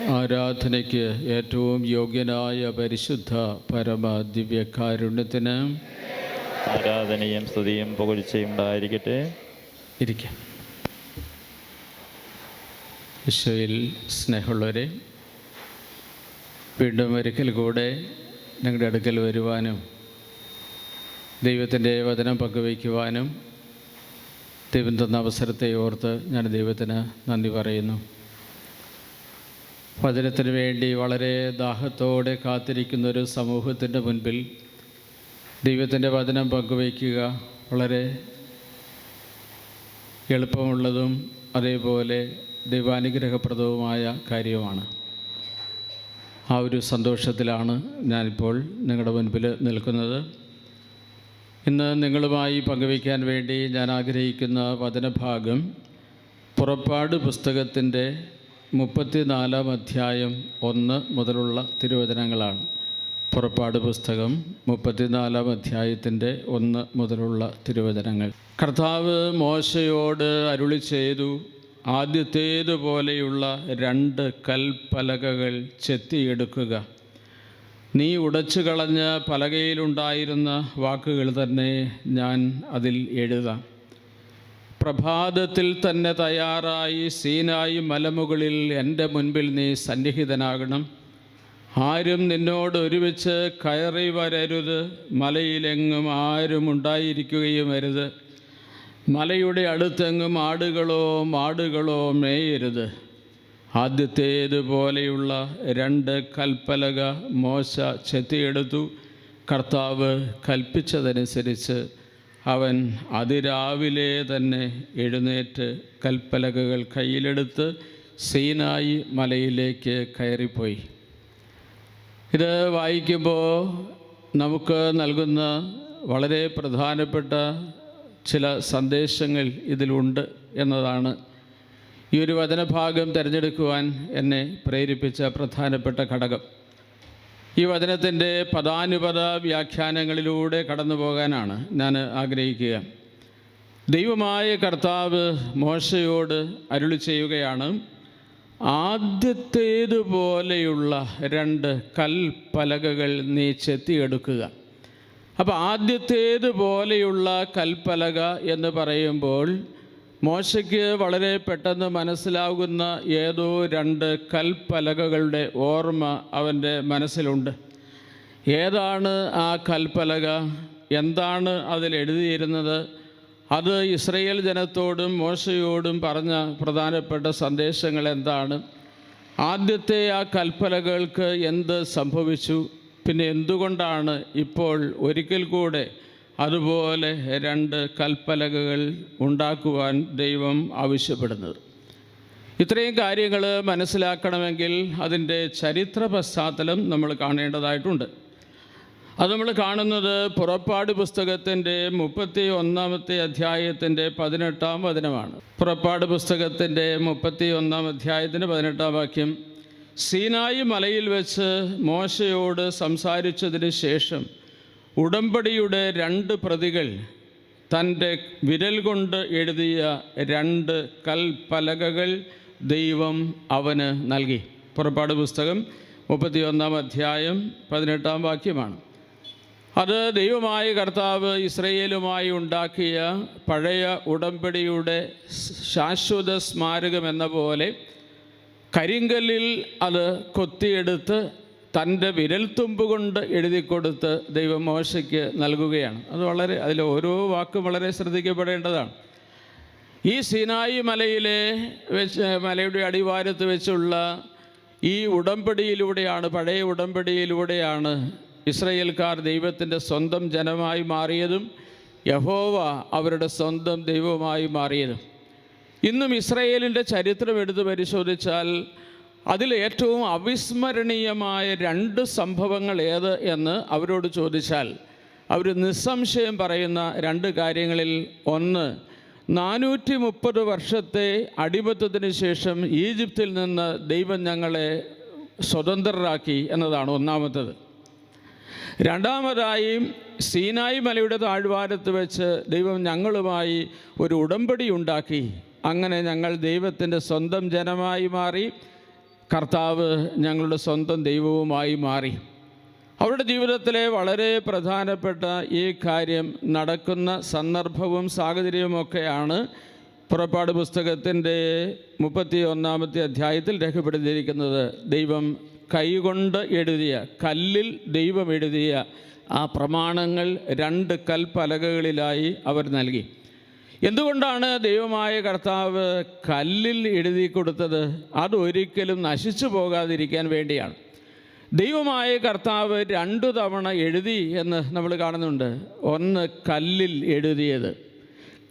ആരാധനയ്ക്ക് ഏറ്റവും യോഗ്യനായ പരിശുദ്ധ പരമ ദിവ്യകാരുണ്യത്തിന് ആരാധനയും സ്തുതിയും പുകഴ്ചയും ഉണ്ടായിരിക്കട്ടെ. ഇരിക്കാം. ഈശോയിൽ സ്നേഹമുള്ളവരെ, വീണ്ടും ഒരിക്കൽ കൂടെ ഞങ്ങളുടെ അടുക്കൽ വരുവാനും ദൈവത്തിൻ്റെ വചനം പങ്കുവയ്ക്കുവാനും ദൈവം തന്ന അവസരത്തെ ഓർത്ത് ഞാൻ ദൈവത്തിന് നന്ദി പറയുന്നു. വചനത്തിന് വേണ്ടി വളരെ ദാഹത്തോടെ കാത്തിരിക്കുന്നൊരു സമൂഹത്തിൻ്റെ മുൻപിൽ ദൈവത്തിൻ്റെ വചനം പങ്കുവയ്ക്കുക വളരെ എളുപ്പമുള്ളതും അതേപോലെ ദൈവാനുഗ്രഹപ്രദവുമായ കാര്യമാണ്. ആ ഒരു സന്തോഷത്തിലാണ് ഞാനിപ്പോൾ നിങ്ങളുടെ മുൻപിൽ നിൽക്കുന്നത്. ഇന്ന് നിങ്ങളുമായി പങ്കുവയ്ക്കാൻ വേണ്ടി ഞാൻ ആഗ്രഹിക്കുന്ന വചനഭാഗം പുറപ്പാട് പുസ്തകത്തിൻ്റെ 34-ാം അധ്യായം 1 മുതലുള്ള തിരുവചനങ്ങളാണ്. പുറപ്പാട് പുസ്തകം 34-ാം അധ്യായത്തിൻ്റെ 1 മുതലുള്ള തിരുവചനങ്ങൾ. കർത്താവ് മോശയോട് അരുളി ചെയ്തു, ആദ്യത്തേതുപോലെയുള്ള 2 കൽപ്പലകകൾ ചെത്തിയെടുക്കുക. നീ ഉടച്ചു കളഞ്ഞ പലകയിലുണ്ടായിരുന്ന വാക്കുകൾ തന്നെ ഞാൻ അതിൽ എഴുതാം. പ്രഭാതത്തിൽ തന്നെ തയ്യാറായി സീനായി മലമുകളിൽ എൻ്റെ മുൻപിൽ നീ സന്നിഹിതനാകണം. ആരും നിന്നോട് ഒരുമിച്ച് കയറി വരരുത്. മലയിലെങ്ങും ആരും ഉണ്ടായിരിക്കുകയും അരുത്. മലയുടെ അടുത്തെങ്ങും ആടുകളോ മാടുകളോ മേയരുത്. ആദ്യത്തേതുപോലെയുള്ള 2 കൽപ്പലക മോശ ചെത്തിയെടുത്തു. കർത്താവ് കൽപ്പിച്ചതനുസരിച്ച് അവൻ അതിരാവിലെ തന്നെ എഴുന്നേറ്റ് കൽപ്പലകകൾ കയ്യിലെടുത്ത് സീനായി മലയിലേക്ക് കയറിപ്പോയി. ഇത് വായിക്കുമ്പോൾ നമുക്ക് നൽകുന്ന വളരെ പ്രധാനപ്പെട്ട ചില സന്ദേശങ്ങൾ ഇതിലുണ്ട് എന്നതാണ് ഈ ഒരു വചനഭാഗം തിരഞ്ഞെടുക്കുവാൻ എന്നെ പ്രേരിപ്പിച്ച പ്രധാനപ്പെട്ട ഘടകം. ഈ വചനത്തിൻ്റെ പദാനുപദ വ്യാഖ്യാനങ്ങളിലൂടെ കടന്നു പോകാനാണ് ഞാൻ ആഗ്രഹിക്കുക. ദൈവമായ കർത്താവ് മോശയോട് അരുളി ചെയ്യുകയാണ്, ആദ്യത്തേതുപോലെയുള്ള 2 കൽപ്പലകകൾ നീ ചെത്തിയെടുക്കുക. അപ്പോൾ ആദ്യത്തേതുപോലെയുള്ള കൽപ്പലക എന്ന് പറയുമ്പോൾ മോശയ്ക്ക് വളരെ പെട്ടെന്ന് മനസ്സിലാകുന്ന ഏതോ 2 കൽപ്പലകകളുടെ ഓർമ്മ അവൻ്റെ മനസ്സിലുണ്ട്. ഏതാണ് ആ കൽപ്പലക? എന്താണ് അതിൽ എഴുതിയിരുന്നത്? അത് ഇസ്രയേൽ ജനത്തോടും മോശയോടും പറഞ്ഞ പ്രധാനപ്പെട്ട സന്ദേശങ്ങൾ എന്താണ്? ആദ്യത്തെ ആ കൽപ്പലകൾക്ക് എന്ത് സംഭവിച്ചു? പിന്നെ എന്തുകൊണ്ടാണ് ഇപ്പോൾ ഒരിക്കൽ കൂടെ അതുപോലെ 2 കൽപ്പലകകൾ ഉണ്ടാക്കുവാൻ ദൈവം ആവശ്യപ്പെടുന്നത്? ഇത്രയും കാര്യങ്ങൾ മനസ്സിലാക്കണമെങ്കിൽ അതിൻ്റെ ചരിത്ര പശ്ചാത്തലം നമ്മൾ കാണേണ്ടതായിട്ടുണ്ട്. അത് നമ്മൾ കാണുന്നത് പുറപ്പാട് പുസ്തകത്തിൻ്റെ 31-ാമത്തെ അധ്യായത്തിൻ്റെ 18-ാം വചനമാണ്. പുറപ്പാട് പുസ്തകത്തിൻ്റെ 31-ാം അധ്യായത്തിൻ്റെ 18-ാം വാക്യം, സീനായി മലയിൽ വെച്ച് മോശയോട് സംസാരിച്ചതിന് ശേഷം ഉടമ്പടിയുടെ 2 പ്രതികൾ തൻ്റെ വിരൽ കൊണ്ട് എഴുതിയ 2 കൽപ്പലകകൾ ദൈവം അവന് നൽകി. പുറപ്പാട് പുസ്തകം 31-ാം അധ്യായം 18-ാം വാക്യമാണ്. അത് ദൈവമായ കർത്താവ് ഇസ്രയേലുമായി ഉണ്ടാക്കിയ പഴയ ഉടമ്പടിയുടെ ശാശ്വത സ്മാരകം എന്ന പോലെ കരിങ്കല്ലിൽ അത് കൊത്തിയെടുത്ത് തൻ്റെ വിരൽത്തുമ്പ് കൊണ്ട് എഴുതിക്കൊടുത്ത് ദൈവം മോശയ്ക്ക് നൽകുകയാണ്. അതിൽ ഓരോ വാക്കും വളരെ ശ്രദ്ധിക്കപ്പെടേണ്ടതാണ്. ഈ സീനായി മലയുടെ അടിവാരത്ത് വെച്ചുള്ള ഈ ഉടമ്പടിയിലൂടെയാണ്, പഴയ ഉടമ്പടിയിലൂടെയാണ് ഇസ്രായേൽക്കാർ ദൈവത്തിൻ്റെ സ്വന്തം ജനമായി മാറിയതും യഹോവ അവരുടെ സ്വന്തം ദൈവമായി മാറിയതും. ഇന്നും ഇസ്രായേലിൻ്റെ ചരിത്രം എടുത്ത് പരിശോധിച്ചാൽ അതിൽ ഏറ്റവും അവിസ്മരണീയമായ 2 സംഭവങ്ങൾ ഏത് എന്ന് അവരോട് ചോദിച്ചാൽ അവർ നിസ്സംശയം പറയുന്ന 2 കാര്യങ്ങളിൽ ഒന്ന്, 430 വർഷത്തെ അടിമത്തത്തിന് ശേഷം ഈജിപ്തിൽ നിന്ന് ദൈവം ഞങ്ങളെ സ്വതന്ത്രരാക്കി എന്നതാണ് ഒന്നാമത്തത്. രണ്ടാമതായി, സീനായി മലയുടെ താഴ്വാരത്ത് വെച്ച് ദൈവം ഞങ്ങളുമായി ഒരു ഉടമ്പടി ഉണ്ടാക്കി. അങ്ങനെ ഞങ്ങൾ ദൈവത്തിൻ്റെ സ്വന്തം ജനമായി മാറി. കർത്താവ് ഞങ്ങളുടെ സ്വന്തം ദൈവവുമായി മാറി. അവരുടെ ജീവിതത്തിലെ വളരെ പ്രധാനപ്പെട്ട ഈ കാര്യം നടക്കുന്ന സന്ദർഭവും സാഹചര്യവുമൊക്കെയാണ് പുറപ്പാട് പുസ്തകത്തിൻ്റെ 31-ാമത്തെ അധ്യായത്തിൽ രേഖപ്പെടുത്തിയിരിക്കുന്നത്. ദൈവം കൈകൊണ്ട് എഴുതിയ, കല്ലിൽ ദൈവം എഴുതിയ ആ പ്രമാണങ്ങൾ 2 കൽപ്പലകകളിലായി അവർ നൽകി. എന്തുകൊണ്ടാണ് ദൈവമായ കർത്താവ് കല്ലിൽ എഴുതി കൊടുത്തത്? അതൊരിക്കലും നശിച്ചു പോകാതിരിക്കാൻ വേണ്ടിയാണ്. ദൈവമായ കർത്താവ് 2 തവണ എഴുതി എന്ന് നമ്മൾ കാണുന്നുണ്ട്. ഒന്ന് കല്ലിൽ എഴുതിയത്.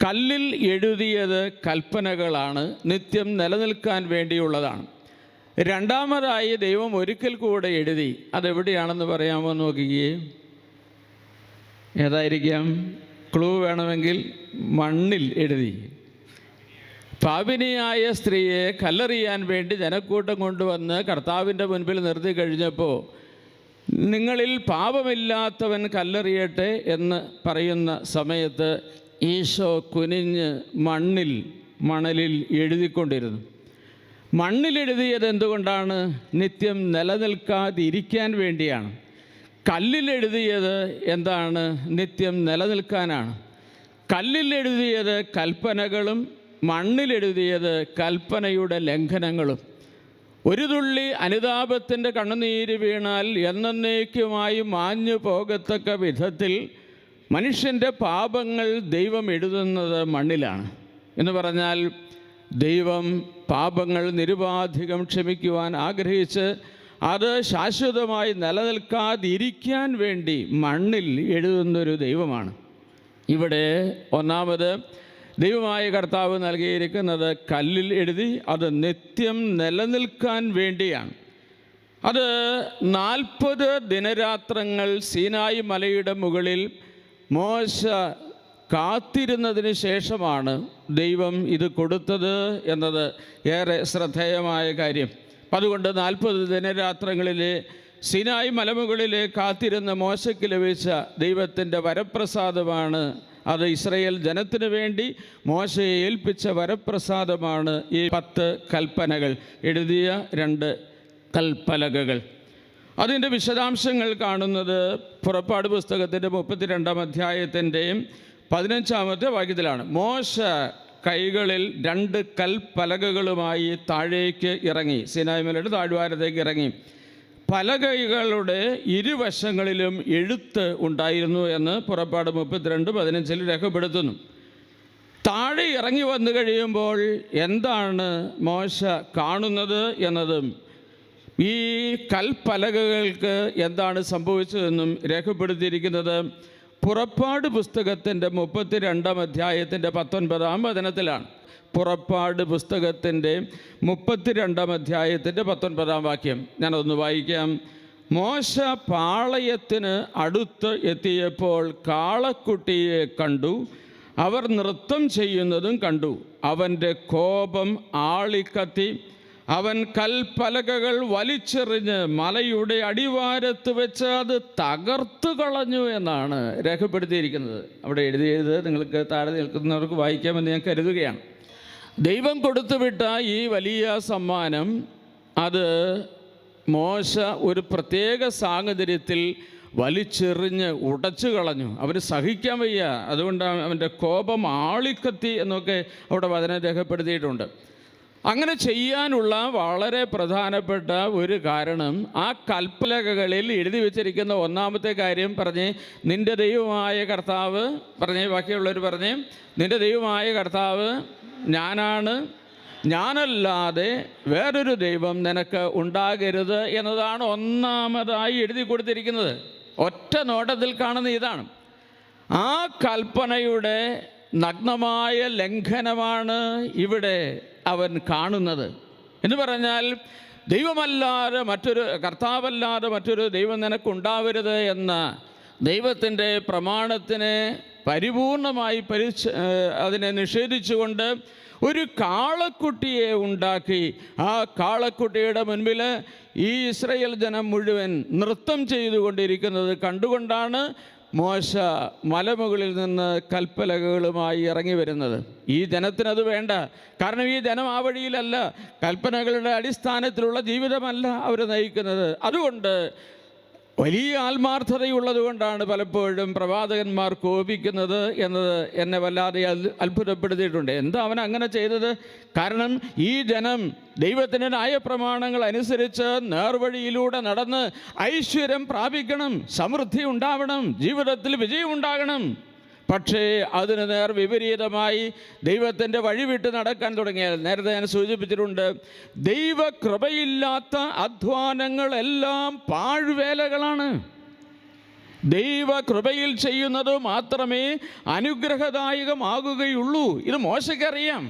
കല്ലിൽ എഴുതിയത് കൽപ്പനകളാണ്, നിത്യം നിലനിൽക്കാൻ വേണ്ടിയുള്ളതാണ്. രണ്ടാമതായി ദൈവം ഒരിക്കൽ കൂടെ എഴുതി. അതെവിടെയാണെന്ന് പറയാമോ? നോക്കിക്കേ, ഏതായിരിക്കാം? ക്ലൂ വേണമെങ്കിൽ മണ്ണിൽ എഴുതി. പാപിനിയായ സ്ത്രീയെ കല്ലെറിയാൻ വേണ്ടി ജനക്കൂട്ടം കൊണ്ടുവന്ന് കർത്താവിൻ്റെ മുൻപിൽ നിർത്തി കഴിഞ്ഞപ്പോൾ, നിങ്ങളിൽ പാപമില്ലാത്തവൻ കല്ലെറിയട്ടെ എന്ന് പറയുന്ന സമയത്ത് ഈശോ കുനിഞ്ഞ് മണലിൽ എഴുതിക്കൊണ്ടിരുന്നു. മണ്ണിലെഴുതിയത് എന്തുകൊണ്ടാണ്? നിത്യം നിലനിൽക്കാതിരിക്കാൻ വേണ്ടിയാണ്. കല്ലിലെഴുതിയത് എന്താണ്? നിത്യം നിലനിൽക്കാനാണ്. കല്ലിലെഴുതിയത് കൽപ്പനകളും മണ്ണിലെഴുതിയത് കൽപ്പനയുടെ ലംഘനങ്ങളും. ഒരു തുള്ളി അനുതാപത്തിൻ്റെ കണ്ണുനീര് വീണാൽ എന്നേക്കുമായി മാഞ്ഞു പോകത്തക്ക വിധത്തിൽ മനുഷ്യൻ്റെ പാപങ്ങൾ ദൈവം എഴുതുന്നത് മണ്ണിലാണ്. എന്ന് പറഞ്ഞാൽ ദൈവം പാപങ്ങൾ നിരുപാധികം ക്ഷമിക്കുവാൻ ആഗ്രഹിച്ച് അത് ശാശ്വതമായി നിലനിൽക്കാതിരിക്കാൻ വേണ്ടി മണ്ണിൽ എഴുതുന്നൊരു ദൈവമാണ്. ഇവിടെ ഒന്നാമത് ദൈവമായ കർത്താവ് നൽകിയിരിക്കുന്നത് കല്ലിൽ എഴുതി, അത് നിത്യം നിലനിൽക്കാൻ വേണ്ടിയാണ്. അത് 40 ദിനരാത്രങ്ങൾ സീനായി മലയുടെ മുകളിൽ മോശ കാത്തിരുന്നതിന് ശേഷമാണ് ദൈവം ഇത് കൊടുത്തത് എന്നത് ഏറെ ശ്രദ്ധേയമായ കാര്യം. അതുകൊണ്ട് 40 ദിനരാത്രങ്ങളിലെ സീനായി മലമുകളിലെ കാത്തിരുന്ന മോശയ്ക്ക് ലഭിച്ച ദൈവത്തിൻ്റെ വരപ്രസാദമാണ് അത്. ഇസ്രായേൽ ജനത്തിന് വേണ്ടി മോശയെ ഏൽപ്പിച്ച വരപ്രസാദമാണ് ഈ 10 കൽപ്പനകൾ, എഴുതിയ 2 കൽപ്പലകകൾ. അതിൻ്റെ വിശദാംശങ്ങൾ കാണുന്നത് പുറപ്പാട് പുസ്തകത്തിൻ്റെ 32-ാം അധ്യായത്തിൻ്റെയും 15-ാമത്തെ വാക്യത്തിലാണ്. മോശ കൈകളിൽ 2 കൽപ്പലകകളുമായി താഴേക്ക് ഇറങ്ങി, സീനായി മലയുടെ താഴ്വാരത്തേക്ക് ഇറങ്ങി. പലകകളുടെ ഇരുവശങ്ങളിലും എഴുത്ത് ഉണ്ടായിരുന്നു എന്ന് പുറപ്പാട് 32:15 രേഖപ്പെടുത്തുന്നു. താഴെ ഇറങ്ങി വന്നു കഴിയുമ്പോൾ എന്താണ് മോശ കാണുന്നത് എന്നതും ഈ കൽപ്പലകകൾക്ക് എന്താണ് സംഭവിച്ചതെന്നും രേഖപ്പെടുത്തിയിരിക്കുന്നത് പുറപ്പാട് പുസ്തകത്തിൻ്റെ 32-ാം അധ്യായത്തിൻ്റെ 19-ാം വചനത്തിലാണ്. പുറപ്പാട് പുസ്തകത്തിൻ്റെ 32-ാം അധ്യായത്തിൻ്റെ 19-ാം വാക്യം ഞാനതൊന്ന് വായിക്കാം. മോശ പാളയത്തിന് അടുത്ത് എത്തിയപ്പോൾ കാളക്കുട്ടിയെ കണ്ടു. അവർ നൃത്തം ചെയ്യുന്നതും കണ്ടു. അവൻ്റെ കോപം ആളിക്കത്തി. അവൻ കൽപ്പലകകൾ വലിച്ചെറിഞ്ഞ് മലയുടെ അടിവാരത്ത് വെച്ച് അത് തകർത്തു കളഞ്ഞു എന്നാണ് രേഖപ്പെടുത്തിയിരിക്കുന്നത്. അവിടെ എഴുതിയത് നിങ്ങൾക്ക് താഴെ നിൽക്കുന്നവർക്ക് വായിക്കാമെന്ന് ഞാൻ കരുതുകയാണ്. ദൈവം കൊടുത്തുവിട്ട ഈ വലിയ സമ്മാനം അത് മോശ ഒരു പ്രത്യേക സാഹചര്യത്തിൽ വലിച്ചെറിഞ്ഞ് ഉടച്ചു കളഞ്ഞു. അവന് സഹിക്കാൻ വയ്യ, അതുകൊണ്ടാണ് അവൻ്റെ കോപം ആളിക്കത്തി എന്നൊക്കെ അവിടെ വചനം രേഖപ്പെടുത്തിയിട്ടുണ്ട്. അങ്ങനെ ചെയ്യാനുള്ള വളരെ പ്രധാനപ്പെട്ട ഒരു കാരണം ആ കൽപ്പലകകളിൽ എഴുതി വച്ചിരിക്കുന്ന ഒന്നാമത്തെ കാര്യം പറഞ്ഞ്, നിൻ്റെ ദൈവമായ കർത്താവ് പറഞ്ഞ്, ബാക്കിയുള്ളവർ പറഞ്ഞ്, നിൻ്റെ ദൈവമായ കർത്താവ് ഞാനാണ്, ഞാനല്ലാതെ വേറൊരു ദൈവം നിനക്ക് ഉണ്ടാകരുത് എന്നതാണ് ഒന്നാമതായി എഴുതി കൊടുത്തിരിക്കുന്നത്. ഒറ്റ നോട്ടത്തിൽ കാണുന്ന ഇതാണ്. ആ കൽപ്പനയുടെ നഗ്നമായ ലംഘനമാണ് ഇവിടെ അവൻ കാണുന്നത്. എന്ന് പറഞ്ഞാൽ ദൈവമല്ലാതെ കർത്താവല്ലാതെ മറ്റൊരു ദൈവം നിനക്കുണ്ടാവരുത് എന്ന ദൈവത്തിൻ്റെ പ്രമാണത്തിനെ പരിപൂർണമായി അതിനെ നിഷേധിച്ചുകൊണ്ട് ഒരു കാളക്കുട്ടിയെ ഉണ്ടാക്കി ആ കാളക്കുട്ടിയുടെ മുൻപിൽ ഈ ഇസ്രായേൽ ജനം മുഴുവൻ നൃത്തം ചെയ്തുകൊണ്ടിരിക്കുന്നത് കണ്ടുകൊണ്ടാണ് മോശ മലമുകളിൽ നിന്ന് കൽപ്പലകകളുമായി ഇറങ്ങി വരുന്നത്. ഈ ജനത്തിനത് വേണ്ട. കാരണം ഈ ജനം ആ വഴിയിലല്ല, കൽപ്പനകളുടെ അടിസ്ഥാനത്തിലുള്ള ജീവിതമല്ല അവർ നയിക്കുന്നത്. അതുകൊണ്ട് വലിയ ആത്മാർത്ഥതയുള്ളത് കൊണ്ടാണ് പലപ്പോഴും പ്രവാചകന്മാർ കോപിക്കുന്നത് എന്നത് എന്നെ വല്ലാതെ അത്ഭുതപ്പെടുത്തിയിട്ടുണ്ട്. എന്താ അവൻ അങ്ങനെ ചെയ്തത്? കാരണം ഈ ജനം ദൈവത്തിൻ്റെ ന്യായപ്രമാണങ്ങൾ അനുസരിച്ച് നേർവഴിയിലൂടെ നടന്ന് ഐശ്വര്യം പ്രാപിക്കണം, സമൃദ്ധി ഉണ്ടാവണം, ജീവിതത്തിൽ വിജയം ഉണ്ടാകണം. പക്ഷേ അതിന് നേർ വിപരീതമായി ദൈവത്തിൻ്റെ വഴി വിട്ട് നടക്കാൻ തുടങ്ങിയാൽ, നേരത്തെ ഞാൻ സൂചിപ്പിച്ചിട്ടുണ്ട്, ദൈവകൃപയില്ലാത്ത അധ്വാനങ്ങളെല്ലാം പാഴ്വേലകളാണ്. ദൈവകൃപയിൽ ചെയ്യുന്നത് മാത്രമേ അനുഗ്രഹദായകമാകുകയുള്ളൂ. ഇത് മോശയ്ക്കറിയാം.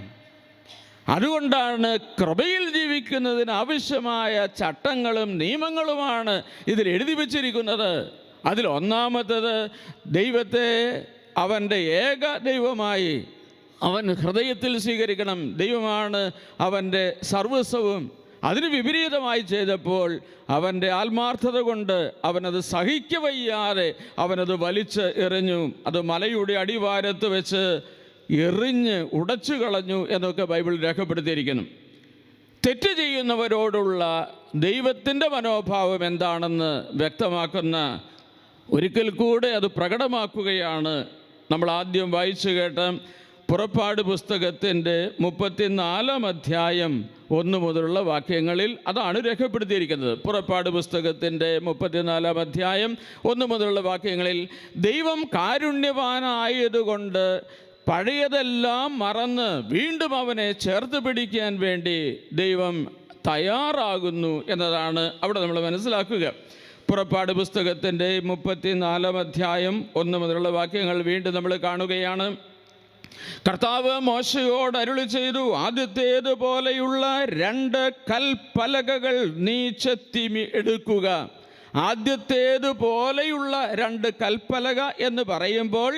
അതുകൊണ്ടാണ് കൃപയിൽ ജീവിക്കുന്നതിന് ആവശ്യമായ ചട്ടങ്ങളും നിയമങ്ങളുമാണ് ഇതിൽ എഴുതി വച്ചിരിക്കുന്നത്. അതിൽ ഒന്നാമത്തേത്, ദൈവത്തെ അവൻ്റെ ഏക ദൈവമായി അവൻ ഹൃദയത്തിൽ സ്വീകരിക്കണം. ദൈവമാണ് അവൻ്റെ സർവസ്വവും. അതിന് വിപരീതമായി ചെയ്തപ്പോൾ അവൻ്റെ ആത്മാർത്ഥത കൊണ്ട് അവനത് സഹിക്കവയ്യാതെ അവനത് വലിച്ച് എറിഞ്ഞു. അത് മലയുടെ അടിവാരത്ത് വെച്ച് എറിഞ്ഞ് ഉടച്ചു കളഞ്ഞു എന്നൊക്കെ ബൈബിൾ രേഖപ്പെടുത്തിയിരിക്കുന്നു. തെറ്റ് ചെയ്യുന്നവരോടുള്ള ദൈവത്തിൻ്റെ മനോഭാവം എന്താണെന്ന് വ്യക്തമാക്കുന്ന ഒരിക്കൽ കൂടെ അത് പ്രകടമാക്കുകയാണ് നമ്മൾ ആദ്യം വായിച്ചു കേട്ട പുറപ്പാട് പുസ്തകത്തിൻ്റെ 34-ാം അധ്യായം 1 മുതലുള്ള വാക്യങ്ങളിൽ അതാണ് രേഖപ്പെടുത്തിയിരിക്കുന്നത്. പുറപ്പാട് പുസ്തകത്തിൻ്റെ 34-ാം അധ്യായം 1 മുതലുള്ള വാക്യങ്ങളിൽ ദൈവം കാരുണ്യവാനായതുകൊണ്ട് പഴയതെല്ലാം മറന്ന് വീണ്ടും അവനെ ചേർത്ത് പിടിക്കാൻ വേണ്ടി ദൈവം തയ്യാറാകുന്നു എന്നതാണ് അവിടെ നമ്മൾ മനസ്സിലാക്കുക. പുറപ്പാട് പുസ്തകത്തിൻ്റെ 34-ാം അധ്യായം 1 മുതലുള്ള വാക്യങ്ങൾ വീണ്ടും നമ്മൾ കാണുകയാണ്. കർത്താവ് മോശയോട് അരുളി ചെയ്തു, ആദ്യത്തേതുപോലെയുള്ള 2 കൽപ്പലകകൾ നീ ചെത്തി എടുക്കുക. ആദ്യത്തേതുപോലെയുള്ള 2 കൽപ്പലക എന്ന് പറയുമ്പോൾ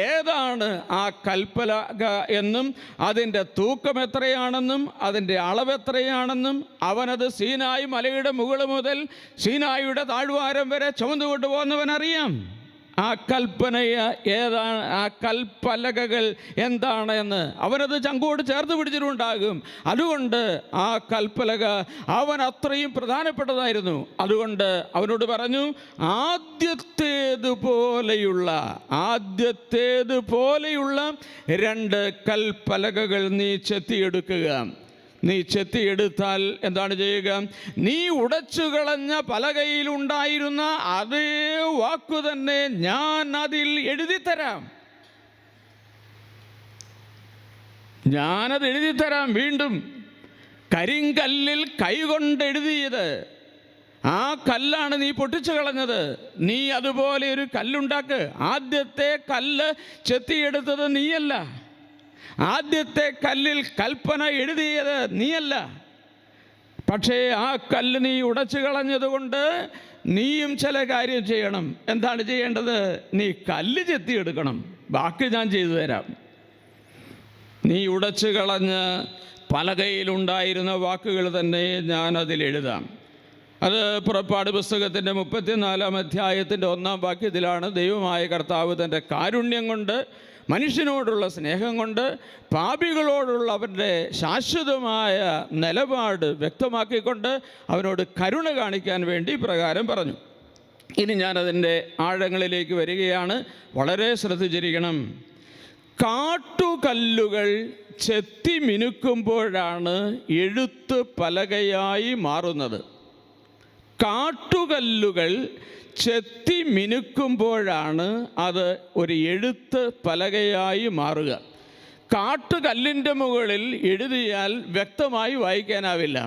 ഏതാണ് ആ കൽപ്പലക എന്നും അതിൻ്റെ തൂക്കം എത്രയാണെന്നും അതിൻ്റെ അളവെത്രയാണെന്നും അവനത് സീനായി മലയുടെ മുകൾ മുതൽ സീനായിയുടെ താഴ്വാരം വരെ ചുമന്നുകൊണ്ടു പോകുന്നവനറിയാം. ആ കൽപ്പനയ ഏതാണ്, ആ കൽപ്പലകകൾ എന്താണ് എന്ന് അവനത് ചങ്കോട് ചേർത്ത് പിടിച്ചിട്ടുണ്ടാകും. അതുകൊണ്ട് ആ കൽപ്പലക അവൻ അത്രയും പ്രധാനപ്പെട്ടതായിരുന്നു. അതുകൊണ്ട് അവനോട് പറഞ്ഞു, ആദ്യത്തേതുപോലെയുള്ള 2 കൽപ്പലകകൾ നീ ചെത്തിയെടുക്കുക. നീ ചെത്തിയെടുത്താൽ എന്താണ് ചെയ്യുക? നീ ഉടച്ചു കളഞ്ഞ പലകയിലുണ്ടായിരുന്ന അതേ വാക്കു തന്നെ ഞാൻ അതിൽ എഴുതിത്തരാം. ഞാനത് എഴുതിത്തരാം. വീണ്ടും കരിങ്കല്ലിൽ കൈകൊണ്ട് എഴുതിയത്, ആ കല്ലാണ് നീ പൊട്ടിച്ചു കളഞ്ഞത്. നീ അതുപോലെ ഒരു കല്ലുണ്ടാക്ക്. ആദ്യത്തെ കല്ല് ചെത്തിയെടുത്തത് നീയല്ല. ആദ്യത്തെ കല്ലിൽ കൽപ്പന എഴുതിയത് നീയല്ല. പക്ഷേ ആ കല്ല് നീ ഉടച്ചു കളഞ്ഞതുകൊണ്ട് നീയും ചില കാര്യം ചെയ്യണം. എന്താണ് ചെയ്യേണ്ടത്? നീ കല്ല് ചെത്തിയെടുക്കണം. ബാക്കി ഞാൻ ചെയ്തു തരാം. നീ ഉടച്ചു കളഞ്ഞ് പലകയിലുണ്ടായിരുന്ന വാക്കുകൾ തന്നെ ഞാൻ അതിലെഴുതാം. അത് പുറപ്പാട് പുസ്തകത്തിൻ്റെ 34-ാം അധ്യായത്തിൻ്റെ 1-ാം വാക്യത്തിലാണ്. ദൈവമായ കർത്താവ് തൻ്റെ കാരുണ്യം കൊണ്ട്, മനുഷ്യനോടുള്ള സ്നേഹം കൊണ്ട്, പാപികളോടുള്ള അവൻ്റെ ശാശ്വതമായ നിലപാട് വ്യക്തമാക്കിക്കൊണ്ട് അവനോട് കരുണ കാണിക്കാൻ വേണ്ടി പ്രകാരം പറഞ്ഞു. ഇനി ഞാനതിൻ്റെ ആഴങ്ങളിലേക്ക് വരികയാണ്. വളരെ ശ്രദ്ധിച്ചിരിക്കണം. കാട്ടുകല്ലുകൾ ചെത്തി മിനുക്കുമ്പോഴാണ് എഴുത്ത് പലകയായി മാറുന്നത്. കാട്ടുകല്ലുകൾ ചെത്തി മിനുക്കുമ്പോഴാണ് അത് ഒരു എഴുത്ത് പലകയായി മാറുക. കാട്ടുകല്ലിൻ്റെ മുകളിൽ എഴുതിയാൽ വ്യക്തമായി വായിക്കാനാവില്ല.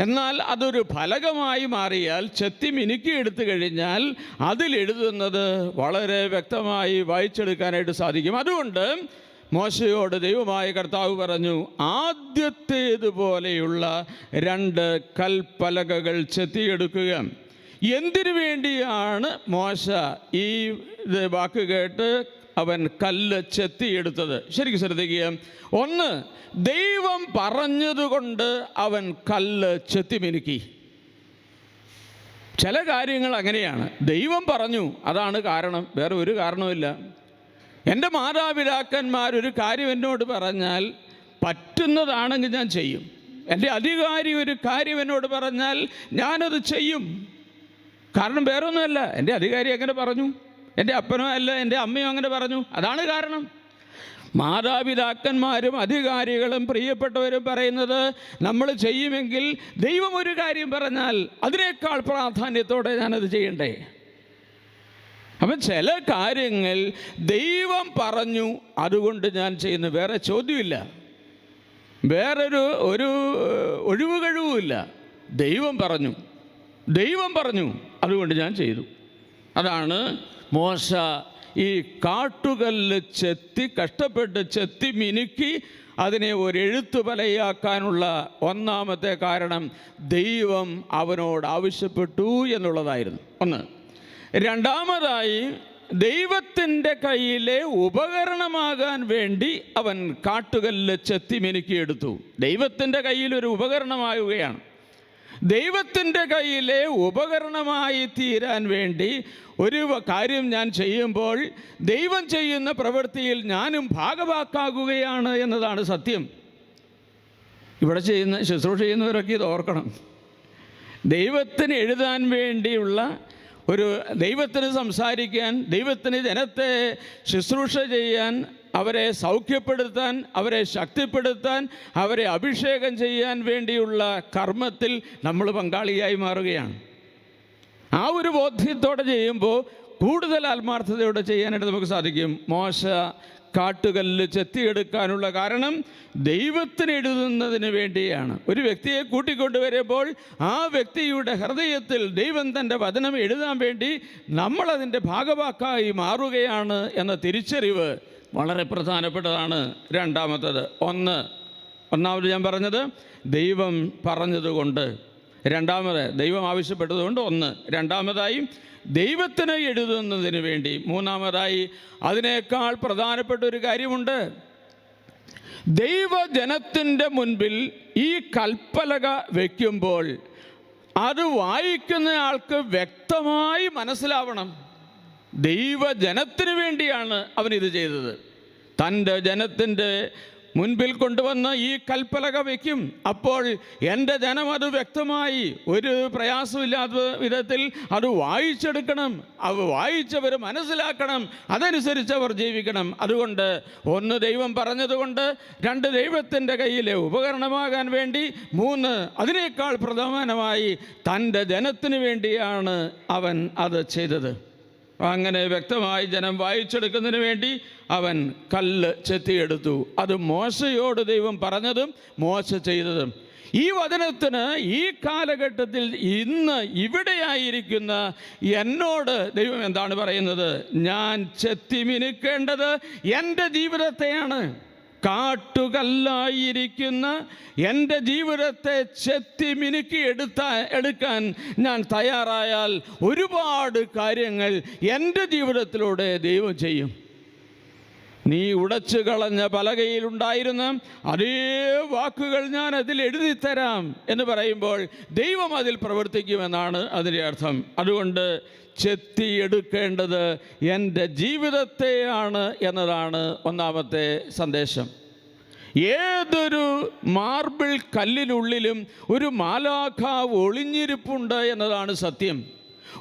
എന്നാൽ അതൊരു ഫലകമായി മാറിയാൽ, ചെത്തി മിനുക്കി എടുത്തു കഴിഞ്ഞാൽ അതിലെഴുതുന്നത് വളരെ വ്യക്തമായി വായിച്ചെടുക്കാനായിട്ട് സാധിക്കും. അതുകൊണ്ട് മോശയോട് ദൈവമായ കർത്താവ് പറഞ്ഞു, ആദ്യത്തേതുപോലെയുള്ള 2 കൽപ്പലകകൾ ചെത്തിയെടുക്കുക. എന്തിനു വേണ്ടിയാണ് മോശ ഈ വാക്ക് കേട്ട് അവൻ കല്ല് ചെത്തിയെടുത്തത്? ശരിക്കും ശ്രദ്ധിക്കുക. 1, ദൈവം പറഞ്ഞതുകൊണ്ട് അവൻ കല്ല് ചെത്തി മിനുക്കി. ചില കാര്യങ്ങൾ അങ്ങനെയാണ്. ദൈവം പറഞ്ഞു, അതാണ് കാരണം, വേറെ ഒരു കാരണവുമില്ല. എൻ്റെ മാതാപിതാക്കന്മാരൊരു കാര്യം എന്നോട് പറഞ്ഞാൽ പറ്റുന്നതാണെങ്കിൽ ഞാൻ ചെയ്യും. എൻ്റെ അധികാരി ഒരു കാര്യം എന്നോട് പറഞ്ഞാൽ ഞാനത് ചെയ്യും. കാരണം വേറെ ഒന്നുമല്ല, എൻ്റെ അധികാരി അങ്ങനെ പറഞ്ഞു, എൻ്റെ അപ്പനോ അല്ല എൻ്റെ അമ്മയോ അങ്ങനെ പറഞ്ഞു, അതാണ് കാരണം. മാതാപിതാക്കന്മാരും അധികാരികളും പ്രിയപ്പെട്ടവരും പറയുന്നത് നമ്മൾ ചെയ്യുമെങ്കിൽ ദൈവം ഒരു കാര്യം പറഞ്ഞാൽ അതിനേക്കാൾ പ്രാധാന്യത്തോടെ ഞാനത് ചെയ്യണ്ടേ? അപ്പം ചില കാര്യങ്ങൾ ദൈവം പറഞ്ഞു, അതുകൊണ്ട് ഞാൻ ചെയ്യുന്നു. വേറെ ചോദ്യമില്ല, വേറൊരു ഒഴിവ് കഴിവുമില്ല. ദൈവം പറഞ്ഞു അതുകൊണ്ട് ഞാൻ ചെയ്തു. അതാണ് മോശ ഈ കാട്ടുകല്ല് കഷ്ടപ്പെട്ട് ചെത്തി മിനുക്കി അതിനെ ഒരു എഴുത്തുപലയാക്കാനുള്ള ഒന്നാമത്തെ കാരണം ദൈവം അവനോട് ആവശ്യപ്പെട്ടു എന്നുള്ളതായിരുന്നു. ഒന്ന്. രണ്ടാമതായി, ദൈവത്തിൻ്റെ കയ്യിലെ ഉപകരണമാകാൻ വേണ്ടി അവൻ കാട്ടുകല്ല് ചെത്തി മിനുക്കിയെടുത്തു. ദൈവത്തിൻ്റെ കയ്യിലൊരു ഉപകരണമാവുകയാണ്. ദൈവത്തിൻ്റെ കയ്യിലെ ഉപകരണമായി തീരാൻ വേണ്ടി ഒരു കാര്യം ഞാൻ ചെയ്യുമ്പോൾ ദൈവം ചെയ്യുന്ന പ്രവൃത്തിയിൽ ഞാനും ഭാഗവാക്കാകുകയാണ് എന്നതാണ് സത്യം. ഇവിടെ ശുശ്രൂഷ ചെയ്യുന്നവരൊക്കെ ഇത് ഓർക്കണം. ദൈവത്തിന് എഴുതാൻ വേണ്ടിയുള്ള ദൈവത്തിന് സംസാരിക്കാൻ, ദൈവത്തിന് ജനത്തെ ശുശ്രൂഷ ചെയ്യാൻ, അവരെ സൗഖ്യപ്പെടുത്താൻ, അവരെ ശക്തിപ്പെടുത്താൻ, അവരെ അഭിഷേകം ചെയ്യാൻ വേണ്ടിയുള്ള കർമ്മത്തിൽ നമ്മൾ പങ്കാളിയായി മാറുകയാണ്. ആ ഒരു ബോധ്യത്തോടെ ചെയ്യുമ്പോൾ കൂടുതൽ ആത്മാർത്ഥതയോടെ ചെയ്യാനായിട്ട് നമുക്ക് സാധിക്കും. മോശ കാട്ടുകല്ല് ചെത്തിയെടുക്കാനുള്ള കാരണം ദൈവത്തിന് എഴുതുന്നതിന് വേണ്ടിയാണ്. ഒരു വ്യക്തിയെ കൂട്ടിക്കൊണ്ടുവരുമ്പോൾ ആ വ്യക്തിയുടെ ഹൃദയത്തിൽ ദൈവം തൻ്റെ വചനം എഴുതാൻ വേണ്ടി നമ്മളതിൻ്റെ ഭാഗവാക്കായി മാറുകയാണ് എന്ന തിരിച്ചറിവ് വളരെ പ്രധാനപ്പെട്ടതാണ്. ഒന്നാമത് ഞാൻ പറഞ്ഞത് ദൈവം പറഞ്ഞതുകൊണ്ട്, ദൈവം ആവശ്യപ്പെട്ടതുകൊണ്ട് ഒന്ന്. രണ്ടാമതായി ദൈവത്തിന് എഴുതുന്നതിന് വേണ്ടി. മൂന്നാമതായി അതിനേക്കാൾ പ്രധാനപ്പെട്ട ഒരു കാര്യമുണ്ട്. ദൈവജനത്തിൻ്റെ മുൻപിൽ ഈ കൽപ്പലക വയ്ക്കുമ്പോൾ അത് വായിക്കുന്ന ആൾക്ക് വ്യക്തമായി മനസ്സിലാവണം. ദൈവജനത്തിന് വേണ്ടിയാണ് അവനിത് ചെയ്തത്. തൻ്റെ ജനത്തിൻ്റെ മുൻപിൽ കൊണ്ടുവന്ന് ഈ കൽപ്പലക വയ്ക്കും. അപ്പോൾ എൻ്റെ ജനം അത് വ്യക്തമായി ഒരു പ്രയാസമില്ലാത്ത വിധത്തിൽ അത് വായിച്ചെടുക്കണം. അത് വായിച്ചവർ മനസ്സിലാക്കണം, അതനുസരിച്ച് അവർ ജീവിക്കണം. അതുകൊണ്ട് ഒന്ന്, ദൈവം പറഞ്ഞതുകൊണ്ട്. രണ്ട്, ദൈവത്തിൻ്റെ കയ്യിലെ ഉപകരണമാകാൻ വേണ്ടി. മൂന്ന്, അതിനേക്കാൾ പ്രധാനമായി തൻ്റെ ജനത്തിന് വേണ്ടിയാണ് അവൻ അത് ചെയ്തത്. അങ്ങനെ വ്യക്തമായി ജനം വായിച്ചെടുക്കുന്നതിന് വേണ്ടി അവൻ കല്ല് ചെത്തിയെടുത്തു. അത് മോശയോട് ദൈവം പറഞ്ഞതും മോശ ചെയ്തതും. ഈ വചനത്തിന് ഈ കാലഘട്ടത്തിൽ ഇന്ന് ഇവിടെയായിരിക്കുന്ന എന്നോട് ദൈവം എന്താണ് പറയുന്നത്? ഞാൻ ചെത്തി മിനുക്കേണ്ടത് എൻ്റെ ജീവിതത്തെയാണ്. കാട്ടുകല്ലായിരിക്കുന്ന എൻ്റെ ജീവിതത്തെ ചെത്തി മിനുക്കി എടുക്കാൻ ഞാൻ തയ്യാറായാൽ ഒരുപാട് കാര്യങ്ങൾ എൻ്റെ ജീവിതത്തിലൂടെ ദൈവം ചെയ്യും. നീ ഉടച്ചു കളഞ്ഞ പലകയിലുണ്ടായിരുന്ന അതേ വാക്കുകൾ ഞാൻ അതിൽ എഴുതിത്തരാം എന്ന് പറയുമ്പോൾ ദൈവം അതിൽ പ്രവർത്തിക്കുമെന്നാണ് അതിൻ്റെ അർത്ഥം. അതുകൊണ്ട് ചെത്തിയെടുക്കേണ്ടത് എൻ്റെ ജീവിതത്തെയാണ് എന്നതാണ് ഒന്നാമത്തെ സന്ദേശം. ഏതൊരു മാർബിൾ കല്ലിനുള്ളിലും ഒരു മാലാഖ ഒളിഞ്ഞിരിപ്പുണ്ട് എന്നതാണ് സത്യം.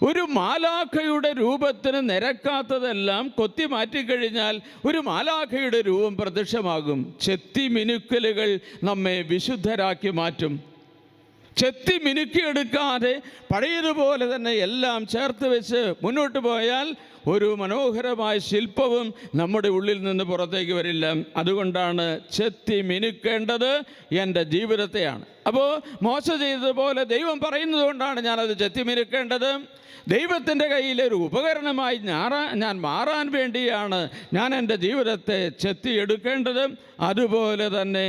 ഒരു മാലാഖയുടെ രൂപത്തിന് നിരക്കാത്തതെല്ലാം കൊത്തി മാറ്റിക്കഴിഞ്ഞാൽ ഒരു മാലാഖയുടെ രൂപം പ്രത്യക്ഷമാകും. ചെത്തി മിനുക്കലുകൾ നമ്മെ വിശുദ്ധരാക്കി മാറ്റും. ചെത്തി മിനുക്കിയെടുക്കാതെ പഴയതുപോലെ തന്നെ എല്ലാം ചേർത്ത് വെച്ച് മുന്നോട്ട് പോയാൽ ഒരു മനോഹരമായ ശില്പവും നമ്മുടെ ഉള്ളിൽ നിന്ന് പുറത്തേക്ക് വരില്ല. അതുകൊണ്ടാണ് ചെത്തി മിനുക്കേണ്ടത് എൻ്റെ ജീവിതത്തെയാണ്. അപ്പോൾ മോശ ചെയ്തതുപോലെ ദൈവം പറയുന്നത് കൊണ്ടാണ് ഞാനത് ചെത്തി മിനുക്കേണ്ടത്. ദൈവത്തിൻ്റെ കയ്യിലൊരു ഉപകരണമായി ഞാൻ മാറാൻ വേണ്ടിയാണ് ഞാൻ എൻ്റെ ജീവിതത്തെ ചെത്തിയെടുക്കേണ്ടത്. അതുപോലെ തന്നെ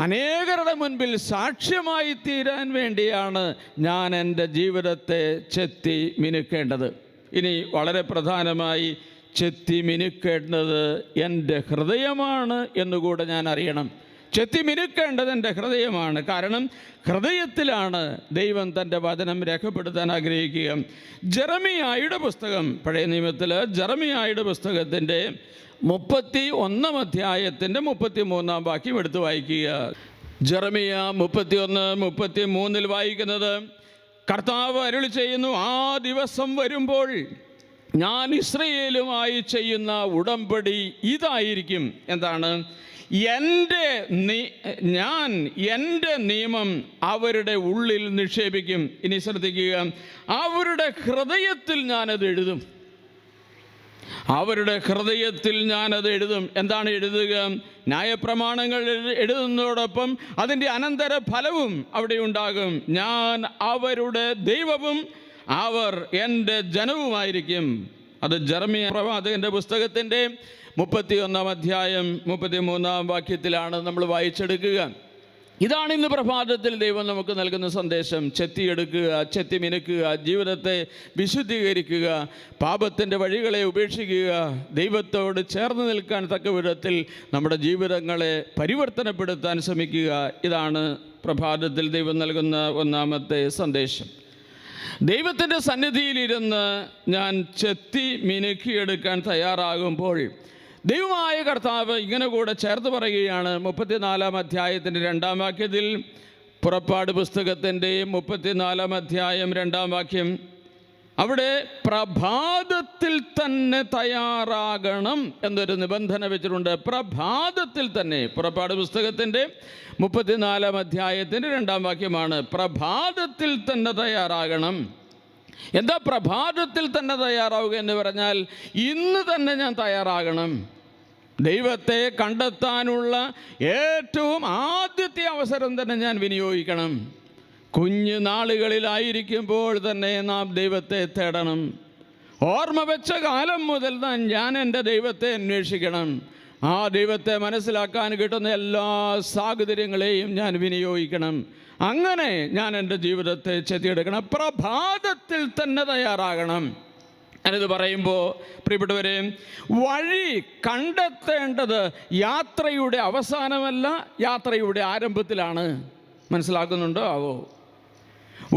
അനേകരുടെ മുൻപിൽ സാക്ഷ്യമായി തീരാൻ വേണ്ടിയാണ് ഞാൻ എൻ്റെ ജീവിതത്തെ ചെത്തി മിനുക്കേണ്ടത്. ഇനി വളരെ പ്രധാനമായി ചെത്തി മിനുക്കേണ്ടത് എൻ്റെ ഹൃദയമാണ് എന്നുകൂടെ ഞാൻ അറിയണം. ചെത്തിമിനുക്കേണ്ടത് എൻ്റെ ഹൃദയമാണ്. കാരണം ഹൃദയത്തിലാണ് ദൈവം തൻ്റെ വചനം രേഖപ്പെടുത്താൻ ആഗ്രഹിക്കുക. ജെറമിയായുടെ പുസ്തകം, പഴയ നിയമത്തിൽ ജെറമിയായുടെ പുസ്തകത്തിൻ്റെ 31-ാം അധ്യായത്തിൻ്റെ 33-ാം വാക്യം എടുത്ത് വായിക്കുക. ജെറമിയ 31-33 വായിക്കുന്നത്, കർത്താവ് അരുളി ചെയ്യുന്നു, ആ ദിവസം വരുമ്പോൾ ഞാൻ ഇസ്രയേലുമായി ചെയ്യുന്ന ഉടമ്പടി ഇതായിരിക്കും. എന്താണ്? ഞാൻ എൻ്റെ നിയമം അവരുടെ ഉള്ളിൽ നിക്ഷേപിക്കും. ഇനി ശ്രദ്ധിക്കുക, അവരുടെ ഹൃദയത്തിൽ ഞാനത് എഴുതും. അവരുടെ ഹൃദയത്തിൽ ഞാനത് എഴുതും. എന്താണ് എഴുതുക? ന്യായപ്രമാണങ്ങൾ എഴുതുന്നതോടൊപ്പം അതിൻ്റെ അനന്തര ഫലവും അവിടെ ഉണ്ടാകും. ഞാൻ അവരുടെ ദൈവവും അവർ എൻ്റെ ജനവുമായിരിക്കും. അത് ജെറമിയ പ്രവാചകൻ്റെ പുസ്തകത്തിൻ്റെ 31-ാം അധ്യായം 33-ാം വാക്യത്തിലാണ് നമ്മൾ വായിച്ചെടുക്കുക. ഇതാണ് ഇന്ന് പ്രഭാതത്തിൽ ദൈവം നമുക്ക് നൽകുന്ന സന്ദേശം. ചെത്തിയെടുക്കുക, ചെത്തി മിനുക്കുക, ജീവിതത്തെ വിശുദ്ധീകരിക്കുക, പാപത്തിൻ്റെ വഴികളെ ഉപേക്ഷിക്കുക, ദൈവത്തോട് ചേർന്ന് നിൽക്കാൻ തക്ക വിധത്തിൽ നമ്മുടെ ജീവിതങ്ങളെ പരിവർത്തനപ്പെടുത്താൻ ശ്രമിക്കുക. ഇതാണ് പ്രഭാതത്തിൽ ദൈവം നൽകുന്ന ഒന്നാമത്തെ സന്ദേശം. ദൈവത്തിൻ്റെ സന്നിധിയിലിരുന്ന് ഞാൻ ചെത്തി മിനുക്കിയെടുക്കാൻ തയ്യാറാകുമ്പോൾ ദൈവമായ കർത്താവ് ഇങ്ങനെ കൂടെ ചേർത്ത് പറയുകയാണ്. 34-ാം അധ്യായത്തിൻ്റെ 2-ാം വാക്യത്തിൽ, പുറപ്പാട് പുസ്തകത്തിൻ്റെ 34-ാം അധ്യായം 2-ാം വാക്യം, അവിടെ പ്രഭാതത്തിൽ തന്നെ തയ്യാറാകണം എന്നൊരു നിബന്ധന വെച്ചിട്ടുണ്ട്. പ്രഭാതത്തിൽ തന്നെ. പുറപ്പാട് പുസ്തകത്തിൻ്റെ 34-ാം അധ്യായത്തിൻ്റെ 2-ാം വാക്യമാണ്. പ്രഭാതത്തിൽ തന്നെ തയ്യാറാകണം. എന്താ പ്രഭാതത്തിൽ തന്നെ തയ്യാറാവുക എന്ന് പറഞ്ഞാൽ? ഇന്ന് തന്നെ ഞാൻ തയ്യാറാകണം. ദൈവത്തെ കണ്ടെത്താനുള്ള ഏറ്റവും ആദ്യത്തെ അവസരം തന്നെ ഞാൻ വിനിയോഗിക്കണം. കുഞ്ഞു നാളുകളിലായിരിക്കുമ്പോൾ തന്നെ നാം ദൈവത്തെ തേടണം. ഓർമ്മ വെച്ച കാലം മുതൽ ഞാൻ എൻ്റെ ദൈവത്തെ അന്വേഷിക്കണം. ആ ദൈവത്തെ മനസ്സിലാക്കാൻ കിട്ടുന്ന എല്ലാ സാഹചര്യങ്ങളെയും ഞാൻ വിനിയോഗിക്കണം. അങ്ങനെ ഞാൻ എൻ്റെ ജീവിതത്തെ ചെത്തിയെടുക്കണം. പ്രഭാതത്തിൽ തന്നെ തയ്യാറാകണം. ഞാനിത് പറയുമ്പോൾ പ്രിയപ്പെട്ടവരെ, വഴി കണ്ടെത്തേണ്ടത് യാത്രയുടെ അവസാനമല്ല, യാത്രയുടെ ആരംഭത്തിലാണ്. മനസ്സിലാക്കുന്നുണ്ടോ ആവോ?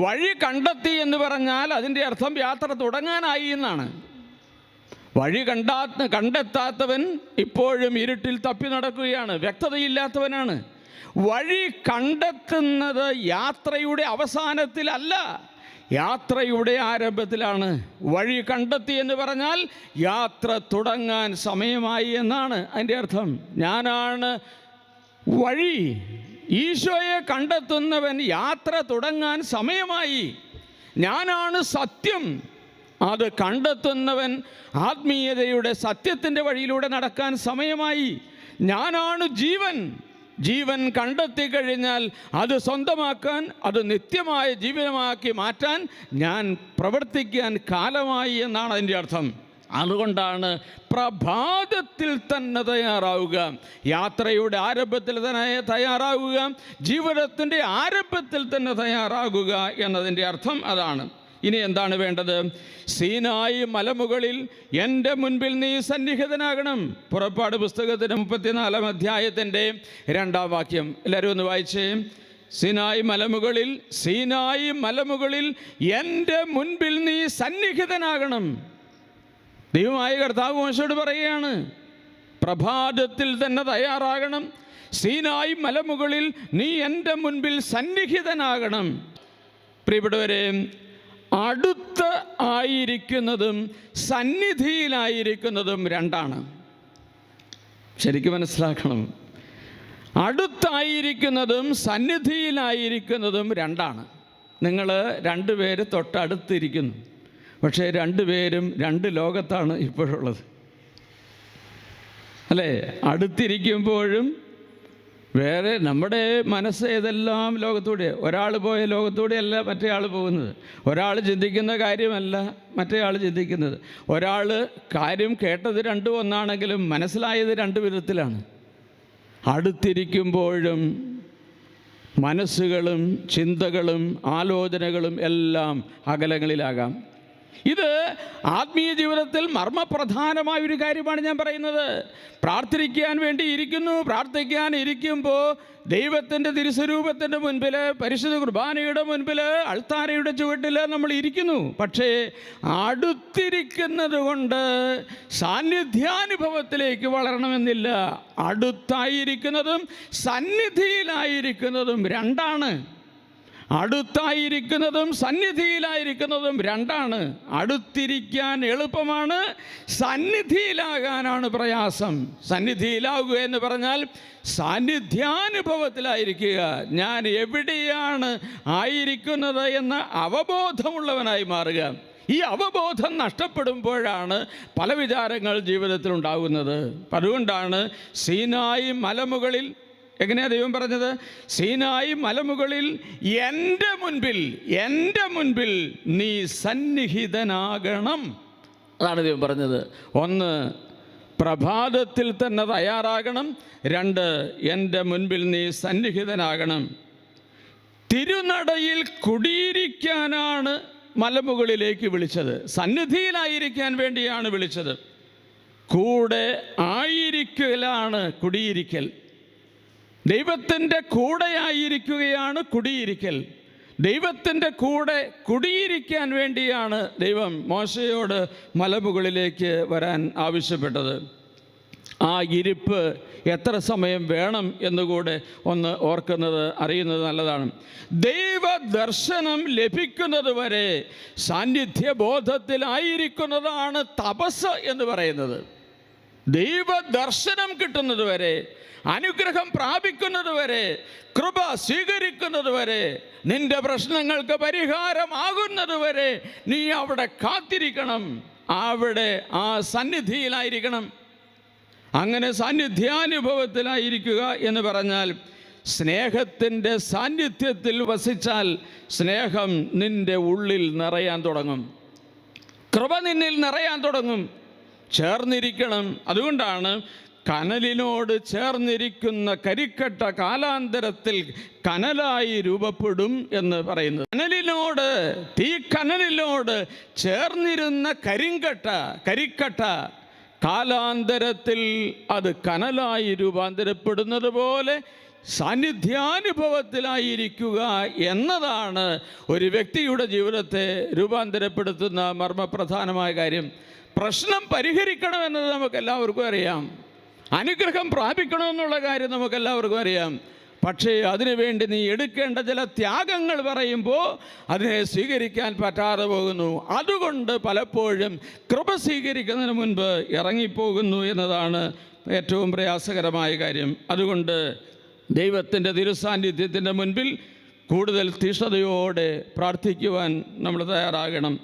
വഴി കണ്ടെത്തി എന്ന് പറഞ്ഞാൽ അതിൻ്റെ അർത്ഥം യാത്ര തുടങ്ങാനായി എന്നാണ്. വഴി കണ്ടെത്താത്തവൻ ഇപ്പോഴും ഇരുട്ടിൽ തപ്പി നടക്കുകയാണ്, വ്യക്തതയില്ലാത്തവനാണ്. വഴി കണ്ടെത്തുന്നത് യാത്രയുടെ അവസാനത്തിലല്ല, യാത്രയുടെ ആരംഭത്തിലാണ്. വഴി കണ്ടെത്തി എന്ന് പറഞ്ഞാൽ യാത്ര തുടങ്ങാൻ സമയമായി എന്നാണ് അതിൻ്റെ അർത്ഥം. ഞാനാണ് വഴി. ഈശോയെ കണ്ടെത്തുന്നവൻ യാത്ര തുടങ്ങാൻ സമയമായി. ഞാനാണ് സത്യം. അത് കണ്ടെത്തുന്നവൻ ആത്മീയതയുടെ സത്യത്തിൻ്റെ വഴിയിലൂടെ നടക്കാൻ സമയമായി. ഞാനാണ് ജീവൻ. ജീവൻ കണ്ടെത്തി കഴിഞ്ഞാൽ അത് സ്വന്തമാക്കാൻ, അത് നിത്യമായ ജീവിതമാക്കി മാറ്റാൻ ഞാൻ പ്രവർത്തിക്കാൻ കാലമായി എന്നാണ് അതിൻ്റെ അർത്ഥം. അതുകൊണ്ടാണ് പ്രഭാതത്തിൽ തന്നെ തയ്യാറാവുക. യാത്രയുടെ ആരംഭത്തിൽ തന്നെ തയ്യാറാവുക, ജീവിതത്തിൻ്റെ ആരംഭത്തിൽ തന്നെ തയ്യാറാകുക എന്നതിൻ്റെ അർത്ഥം അതാണ്. ഇനി എന്താണ് വേണ്ടത്? സീനായി മലമുകളിൽ എൻ്റെ മുൻപിൽ നീ സന്നിഹിതനാകണം. പുറപ്പാട് പുസ്തകത്തിൻ്റെ 34-ാം അധ്യായത്തിൻ്റെ 2-ാം വാക്യം എല്ലാവരും ഒന്ന് വായിച്ചേ. സീനായി മലമുകളിൽ എൻ്റെ മുൻപിൽ നീ സന്നിഹിതനാകണം. ദൈവമായ കർത്താവ് മോശയോട് പറയുകയാണ്, പ്രഭാതത്തിൽ തന്നെ തയ്യാറാകണം. സീനായി മലമുകളിൽ നീ എൻ്റെ മുൻപിൽ സന്നിഹിതനാകണം. പ്രിയപ്പെട്ടവരെ, അടുത്ത് ആയിരിക്കുന്നതും സന്നിധിയിലായിരിക്കുന്നതും രണ്ടാണ്. ശരിക്കും മനസ്സിലാക്കണം. അടുത്തായിരിക്കുന്നതും സന്നിധിയിലായിരിക്കുന്നതും രണ്ടാണ്. നിങ്ങൾ രണ്ടുപേര് തൊട്ടടുത്തിരിക്കുന്നു, പക്ഷേ രണ്ടുപേരും രണ്ട് ലോകത്താണ് ഇപ്പോഴുള്ളത്, അല്ലേ? അടുത്തിരിക്കുമ്പോഴും വേറെ നമ്മുടെ മനസ്സ് ഏതെല്ലാം ലോകത്തൂടെ, ഒരാൾ പോയ ലോകത്തൂടെയല്ല മറ്റേ ആൾ പോകുന്നത്. ഒരാൾ ചിന്തിക്കുന്ന കാര്യമല്ല മറ്റേ ആൾ ചിന്തിക്കുന്നത്. ഒരാൾ കാര്യം കേട്ടത് രണ്ടും ഒന്നാണെങ്കിലും മനസ്സിലായത് രണ്ട് വിധത്തിലാണ്. അടുത്തിരിക്കുമ്പോഴും മനസ്സുകളും ചിന്തകളും ആലോചനകളും എല്ലാം അകലങ്ങളിലാകാം. ഇത് ആത്മീയ ജീവിതത്തിൽ മർമ്മപ്രധാനമായ ഒരു കാര്യമാണ് ഞാൻ പറയുന്നത്. പ്രാർത്ഥിക്കാൻ വേണ്ടി ഇരിക്കുന്നു. പ്രാർത്ഥിക്കാൻ ഇരിക്കുമ്പോൾ ദൈവത്തിൻ്റെ തിരുസ്വരൂപത്തിൻ്റെ മുൻപിൽ, പരിശുദ്ധ കുർബാനയുടെ മുൻപിൽ, അൾത്താരയുടെ ചുവട്ടിൽ നമ്മൾ ഇരിക്കുന്നു. പക്ഷേ അടുത്തിരിക്കുന്നത് കൊണ്ട് സാന്നിധ്യാനുഭവത്തിലേക്ക് വളരണമെന്നില്ല. അടുത്തായിരിക്കുന്നതും സന്നിധിയിലായിരിക്കുന്നതും രണ്ടാണ്. അടുത്തായിരിക്കുന്നതും സന്നിധിയിലായിരിക്കുന്നതും രണ്ടാണ്. അടുത്തിരിക്കാൻ എളുപ്പമാണ്, സന്നിധിയിലാകാനാണ് പ്രയാസം. സന്നിധിയിലാവുക എന്ന് പറഞ്ഞാൽ സാന്നിധ്യാനുഭവത്തിലായിരിക്കുക. ഞാൻ എവിടെയാണ് ആയിരിക്കുന്നത് എന്ന അവബോധമുള്ളവനായി മാറുക. ഈ അവബോധം നഷ്ടപ്പെടുമ്പോഴാണ് പല വിചാരങ്ങൾ ജീവിതത്തിൽ ഉണ്ടാകുന്നത്. അതുകൊണ്ടാണ് സീനായി മലമുകളിൽ, എങ്ങനെയാണ് ദൈവം പറഞ്ഞത്? സീനായി മലമുകളിൽ എൻ്റെ മുൻപിൽ നീ സന്നിഹിതനാകണം. അതാണ് ദൈവം പറഞ്ഞത്. ഒന്ന്, പ്രഭാതത്തിൽ തന്നെ തയ്യാറാകണം. രണ്ട്, എൻ്റെ മുൻപിൽ നീ സന്നിഹിതനാകണം. തിരുനടയിൽ കുടിയിരിക്കാനാണ് മലമുകളിലേക്ക് വിളിച്ചത്. സന്നിധിയിലായിരിക്കാൻ വേണ്ടിയാണ് വിളിച്ചത്. കൂടെ ആയിരിക്കലാണ് കുടിയിരിക്കൽ. ദൈവത്തിൻ്റെ കൂടെയായിരിക്കുകയാണ് കുടിയിരിക്കൽ. ദൈവത്തിൻ്റെ കൂടെ കുടിയിരിക്കാൻ വേണ്ടിയാണ് ദൈവം മോശയോട് മലമുകളിലേക്ക് വരാൻ ആവശ്യപ്പെട്ടത്. ആ ഇരിപ്പ് എത്ര സമയം വേണം എന്നുകൂടെ ഒന്ന് ഓർക്കുന്നത്, അറിയുന്നത് നല്ലതാണ്. ദൈവദർശനം ലഭിക്കുന്നത് വരെ സാന്നിധ്യബോധത്തിലായിരിക്കുന്നതാണ് തപസ് എന്ന് പറയുന്നത്. ദൈവദർശനം കിട്ടുന്നത് വരെ, അനുഗ്രഹം പ്രാപിക്കുന്നത് വരെ, കൃപ സ്വീകരിക്കുന്നത് വരെ, നിന്റെ പ്രശ്നങ്ങൾക്ക് പരിഹാരമാകുന്നത് വരെ നീ അവിടെ കാത്തിരിക്കണം. അവിടെ ആ സന്നിധിയിലായിരിക്കണം. അങ്ങനെ സാന്നിധ്യാനുഭവത്തിലായിരിക്കുക എന്ന് പറഞ്ഞാൽ സ്നേഹത്തിൻ്റെ സാന്നിധ്യത്തിൽ വസിച്ചാൽ സ്നേഹം നിൻ്റെ ഉള്ളിൽ നിറയാൻ തുടങ്ങും. കൃപ നിന്നിൽ നിറയാൻ തുടങ്ങും. ചേർന്നിരിക്കണം. അതുകൊണ്ടാണ് കനലിനോട് ചേർന്നിരിക്കുന്ന കരിക്കട്ട കാലാന്തരത്തിൽ കനലായി രൂപപ്പെടും എന്ന് പറയുന്നത്. കനലിനോട് ചേർന്നിരുന്ന കരിക്കട്ട കാലാന്തരത്തിൽ അത് കനലായി രൂപാന്തരപ്പെടുന്നത് പോലെ സാന്നിധ്യാനുഭവത്തിലായിരിക്കുക എന്നതാണ് ഒരു വ്യക്തിയുടെ ജീവിതത്തെ രൂപാന്തരപ്പെടുത്തുന്ന മർമ്മപ്രധാനമായ കാര്യം. പ്രശ്നം പരിഹരിക്കണമെന്നത് നമുക്കെല്ലാവർക്കും അറിയാം. അനുഗ്രഹം പ്രാപിക്കണമെന്നുള്ള കാര്യം നമുക്കെല്ലാവർക്കും അറിയാം. പക്ഷേ അതിനുവേണ്ടി നീ എടുക്കേണ്ട ചില ത്യാഗങ്ങൾ പറയുമ്പോൾ അതിനെ സ്വീകരിക്കാൻ പറ്റാതെ പോകുന്നു. അതുകൊണ്ട് പലപ്പോഴും കൃപ സ്വീകരിക്കുന്നതിന് മുൻപ് ഇറങ്ങിപ്പോകുന്നു എന്നതാണ് ഏറ്റവും പ്രയാസകരമായ കാര്യം. അതുകൊണ്ട് ദൈവത്തിൻ്റെ തിരുസാന്നിധ്യത്തിൻ്റെ മുൻപിൽ കൂടുതൽ തീഷ്ണതയോടെ പ്രാർത്ഥിക്കുവാൻ നമ്മൾ തയ്യാറാകണം.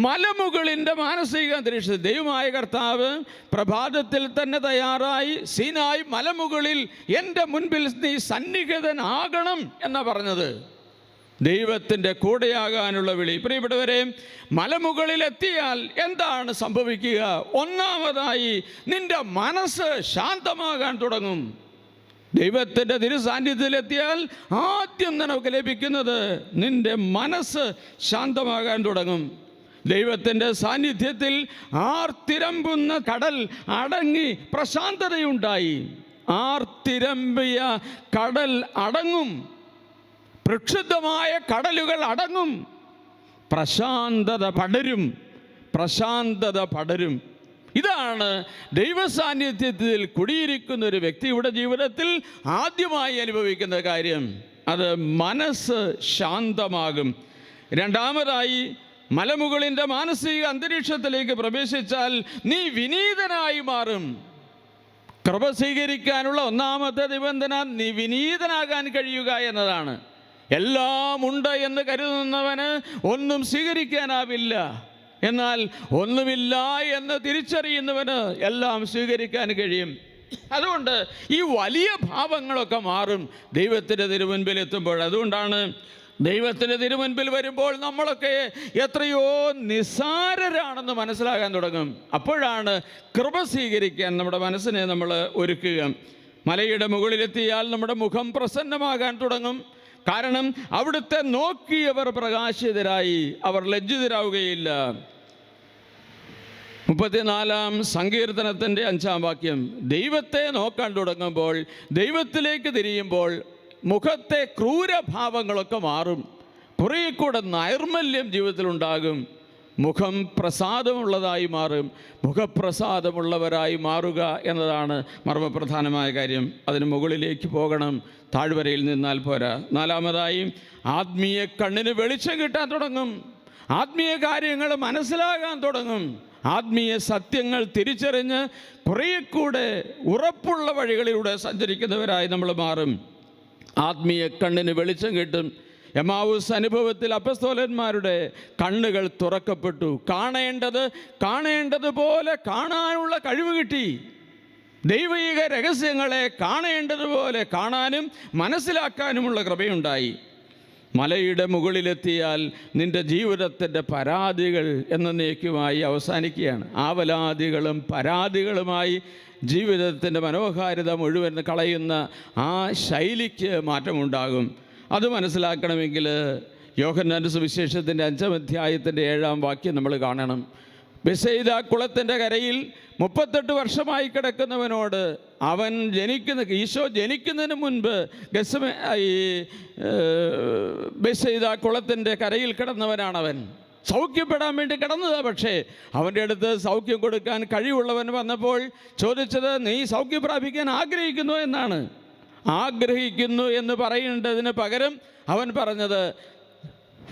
മലമുകളിൻ്റെ മാനസിക അന്തരീക്ഷത്തിൽ ദൈവമായ കർത്താവ് പ്രഭാതത്തിൽ തന്നെ തയ്യാറായി സീനായി മലമുകളിൽ എൻ്റെ മുൻപിൽ നീ സന്നിഹിതനാകണം എന്നാണ് പറഞ്ഞത്. ദൈവത്തിൻ്റെ കൂടെയാകാനുള്ള വിളി. പ്രിയപ്പെട്ടവരെ, മലമുകളിലെത്തിയാൽ എന്താണ് സംഭവിക്കുക? ഒന്നാമതായി നിൻ്റെ മനസ്സ് ശാന്തമാകാൻ തുടങ്ങും. ദൈവത്തിൻ്റെ തിരുസാന്നിധ്യത്തിലെത്തിയാൽ ആദ്യം നമുക്ക് ലഭിക്കുന്നത് നിൻ്റെ മനസ്സ് ശാന്തമാകാൻ തുടങ്ങും. ദൈവത്തിൻ്റെ സാന്നിധ്യത്തിൽ ആർത്തിരമ്പുന്ന കടൽ അടങ്ങി പ്രശാന്തതയുണ്ടായി. ആർത്തിരമ്പിയ കടൽ അടങ്ങും, പ്രക്ഷുബ്ധമായ കടലുകൾ അടങ്ങും, പ്രശാന്തത പടരും. ഇതാണ് ദൈവസാന്നിധ്യത്തിൽ കുടിയിരിക്കുന്ന ഒരു വ്യക്തിയുടെ ജീവിതത്തിൽ ആദ്യമായി അനുഭവിക്കുന്ന കാര്യം. അത് മനസ്സ് ശാന്തമാകും. രണ്ടാമതായി, മലമുകളിൻ്റെ മാനസിക അന്തരീക്ഷത്തിലേക്ക് പ്രവേശിച്ചാൽ നീ വിനീതനായി മാറും. കൃപ സ്വീകരിക്കാനുള്ള ഒന്നാമത്തെ നിബന്ധന നീ വിനീതനാകാൻ കഴിയുക എന്നതാണ്. എല്ലാം ഉണ്ട് എന്ന് കരുതുന്നവന് ഒന്നും സ്വീകരിക്കാനാവില്ല. എന്നാൽ ഒന്നുമില്ല എന്ന് തിരിച്ചറിയുന്നവന് എല്ലാം സ്വീകരിക്കാൻ കഴിയും. അതുകൊണ്ട് ഈ വലിയ ഭാവങ്ങളൊക്കെ മാറും ദൈവത്തിൻ്റെ തിരുമുൻപിൽ എത്തുമ്പോൾ. അതുകൊണ്ടാണ് ദൈവത്തിൻ്റെ തിരുമുൻപിൽ വരുമ്പോൾ നമ്മളൊക്കെ എത്രയോ നിസ്സാരരാണെന്ന് മനസ്സിലാകാൻ തുടങ്ങും. അപ്പോഴാണ് കൃപ സ്വീകരിക്കാൻ നമ്മുടെ മനസ്സിനെ നമ്മൾ ഒരുക്കുക. മലയുടെ മുകളിലെത്തിയാൽ നമ്മുടെ മുഖം പ്രസന്നമാകാൻ തുടങ്ങും. കാരണം അവിടുത്തെ നോക്കിയവർ പ്രകാശിതരായി, അവർ ലജ്ജിതരാവുകയില്ല. 34-ാം സങ്കീർത്തനത്തിൻ്റെ 5-ാം വാക്യം, ദൈവത്തെ നോക്കാൻ തുടങ്ങുമ്പോൾ, ദൈവത്തിലേക്ക് തിരിയുമ്പോൾ മുഖത്തെ ക്രൂരഭാവങ്ങളൊക്കെ മാറും, കുറേ കൂടെ നൈർമല്യം ജീവിതത്തിലുണ്ടാകും, മുഖം പ്രസാദമുള്ളതായി മാറും. മുഖപ്രസാദമുള്ളവരായി മാറുക എന്നതാണ് മർമ്മപ്രധാനമായ കാര്യം. അതിന് മുകളിലേക്ക് പോകണം, താഴ്വരയിൽ നിന്നാൽ പോരാ. 4-മതായി ആത്മീയ കണ്ണിന് വെളിച്ചം കിട്ടാൻ തുടങ്ങും, ആത്മീയ കാര്യങ്ങൾ മനസ്സിലാകാൻ തുടങ്ങും, ആത്മീയ സത്യങ്ങൾ തിരിച്ചറിഞ്ഞ് കുറേ കൂടെ ഉറപ്പുള്ള വഴികളിലൂടെ സഞ്ചരിക്കുന്നവരായി നമ്മൾ മാറും. ആത്മീയ കണ്ണിന് വെളിച്ചം കിട്ടും. എമ്മാവൂസ് അനുഭവത്തിൽ അപ്പസ്തോലന്മാരുടെ കണ്ണുകൾ തുറക്കപ്പെട്ടു. കാണേണ്ടതുപോലെ കാണാനുള്ള കഴിവ് കിട്ടി. ദൈവിക രഹസ്യങ്ങളെ കാണേണ്ടതുപോലെ കാണാനും മനസ്സിലാക്കാനുമുള്ള കൃപയുണ്ടായി. മലയുടെ മുകളിലെത്തിയാൽ നിൻ്റെ ജീവിതത്തിൻ്റെ പരാതികൾ എന്നേക്കുമായി അവസാനിക്കുകയാണ്. ആവലാതികളും പരാതികളുമായി ജീവിതത്തിൻ്റെ മനോഹാരിത മുഴുവൻ കളയുന്ന ആ ശൈലിക്ക് മാറ്റമുണ്ടാകും. അത് മനസ്സിലാക്കണമെങ്കിൽ യോഹന്നാന്റെ സുവിശേഷത്തിൻ്റെ 5-ാം അധ്യായത്തിൻ്റെ 7-ാം വാക്യം നമ്മൾ കാണണം. ബെഥെസ്ദാ കുളത്തിൻ്റെ കരയിൽ 38 വർഷമായി കിടക്കുന്നവനോട് ഈശോ ജനിക്കുന്നതിന് മുൻപ് ബെഥെസ്ദാ കുളത്തിൻ്റെ കരയിൽ കിടന്നവനാണവൻ. സൗഖ്യപ്പെടാൻ വേണ്ടി കിടന്നതാണ്. പക്ഷേ അവൻ്റെ അടുത്ത് സൗഖ്യം കൊടുക്കാൻ കഴിവുള്ളവൻ വന്നപ്പോൾ ചോദിച്ചത്, നീ സൗഖ്യം പ്രാപിക്കാൻ ആഗ്രഹിക്കുന്നു എന്നാണ്. ആഗ്രഹിക്കുന്നു എന്ന് പറയേണ്ടതിന് പകരം അവൻ പറഞ്ഞത്,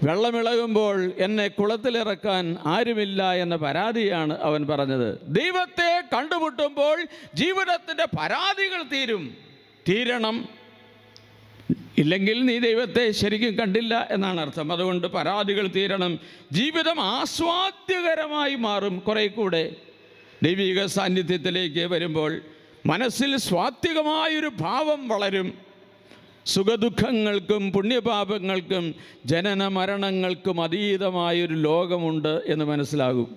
വെള്ളമിളകുമ്പോൾ എന്നെ കുളത്തിലിറക്കാൻ ആരുമില്ല എന്ന പരാതിയാണ് അവൻ പറഞ്ഞത്. ദൈവത്തെ കണ്ടുമുട്ടുമ്പോൾ ജീവിതത്തിൻ്റെ പരാതികൾ തീരണം. ഇല്ലെങ്കിൽ നീ ദൈവത്തെ ശരിക്കും കണ്ടില്ല എന്നാണ് അർത്ഥം. അതുകൊണ്ട് പരാതികൾ തീരണം. ജീവിതം ആസ്വാദ്യകരമായി മാറും. കുറേ കൂടെ ദൈവിക സാന്നിധ്യത്തിലേക്ക് വരുമ്പോൾ മനസ്സിൽ സ്വാത്വികമായൊരു ഭാവം വളരും. സുഖദുഃഖങ്ങൾക്കും പുണ്യപാപങ്ങൾക്കും ജനന മരണങ്ങൾക്കും അതീതമായൊരു ലോകമുണ്ട് എന്ന് മനസ്സിലാകും.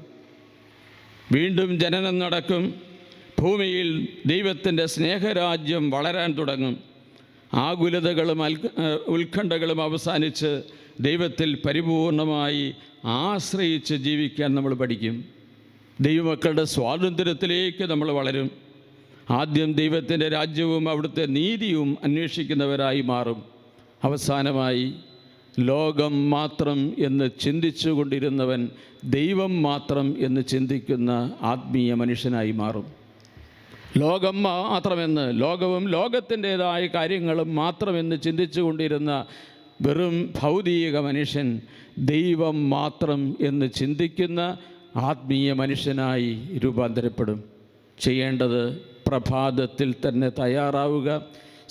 വീണ്ടും ജനനം നടക്കും. ഭൂമിയിൽ ദൈവത്തിൻ്റെ സ്നേഹരാജ്യം വളരാൻ തുടങ്ങും. ആകുലതകളും ഉത്കണ്ഠകളും അവസാനിച്ച് ദൈവത്തിൽ പരിപൂർണമായി ആശ്രയിച്ച് ജീവിക്കാൻ നമ്മൾ പഠിക്കും. ദൈവമക്കളുടെ സ്വാതന്ത്ര്യത്തിലേക്ക് നമ്മൾ വളരും. ആദ്യം ദൈവത്തിൻ്റെ രാജ്യവും അവിടുത്തെ നീതിയും അന്വേഷിക്കുന്നവരായി മാറും. അവസാനമായി ലോകം മാത്രം എന്ന് ചിന്തിച്ചു കൊണ്ടിരുന്നവൻ ദൈവം മാത്രം എന്ന് ചിന്തിക്കുന്ന ആത്മീയ മനുഷ്യനായി മാറും. ലോകം മാത്രമെന്ന്, ലോകവും ലോകത്തിൻ്റേതായ കാര്യങ്ങളും മാത്രമെന്ന് ചിന്തിച്ചു കൊണ്ടിരുന്ന വെറും ഭൗതിക മനുഷ്യൻ ദൈവം മാത്രം എന്ന് ചിന്തിക്കുന്ന ആത്മീയ മനുഷ്യനായി രൂപാന്തരപ്പെടും. ചെയ്യേണ്ടത് പ്രഭാതത്തിൽ തന്നെ തയ്യാറാവുക.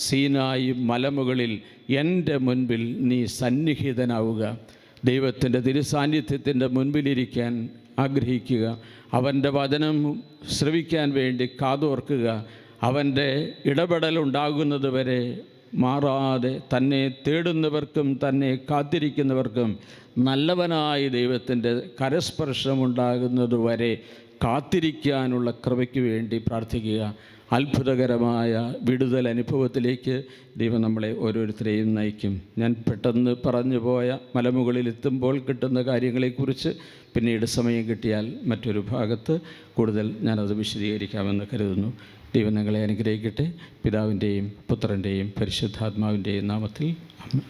സീനായി മലമുകളിൽ എൻ്റെ മുൻപിൽ നീ സന്നിഹിതനാവുക. ദൈവത്തിൻ്റെ തിരുസാന്നിധ്യത്തിൻ്റെ മുൻപിലിരിക്കാൻ ആഗ്രഹിക്കുക. അവൻ്റെ വചനം ശ്രവിക്കാൻ വേണ്ടി കാതോർക്കുക. അവൻ്റെ ഇടപെടലുണ്ടാകുന്നത് വരെ മാറാതെ തന്നെ തേടുന്നവർക്കും തന്നെ കാത്തിരിക്കുന്നവർക്കും നല്ലവനായ ദൈവത്തിൻ്റെ കരസ്പർശമുണ്ടാകുന്നതുവരെ കാത്തിരിക്കാനുള്ള കൃപയ്ക്ക് വേണ്ടി പ്രാർത്ഥിക്കുക. അത്ഭുതകരമായ വിടുതൽ അനുഭവത്തിലേക്ക് ദൈവം നമ്മളെ ഓരോരുത്തരെയും നയിക്കും. ഞാൻ പെട്ടെന്ന് പറഞ്ഞു പോയ മലമുകളിലെത്തുമ്പോൾ കിട്ടുന്ന കാര്യങ്ങളെക്കുറിച്ച് പിന്നീട് സമയം കിട്ടിയാൽ മറ്റൊരു ഭാഗത്ത് കൂടുതൽ ഞാനത് വിശദീകരിക്കാമെന്ന് കരുതുന്നു. ദൈവം നിങ്ങളെ അനുഗ്രഹിക്കട്ടെ. പിതാവിൻ്റെയും പുത്രൻ്റെയും പരിശുദ്ധാത്മാവിൻ്റെയും നാമത്തിൽ ആമേൻ.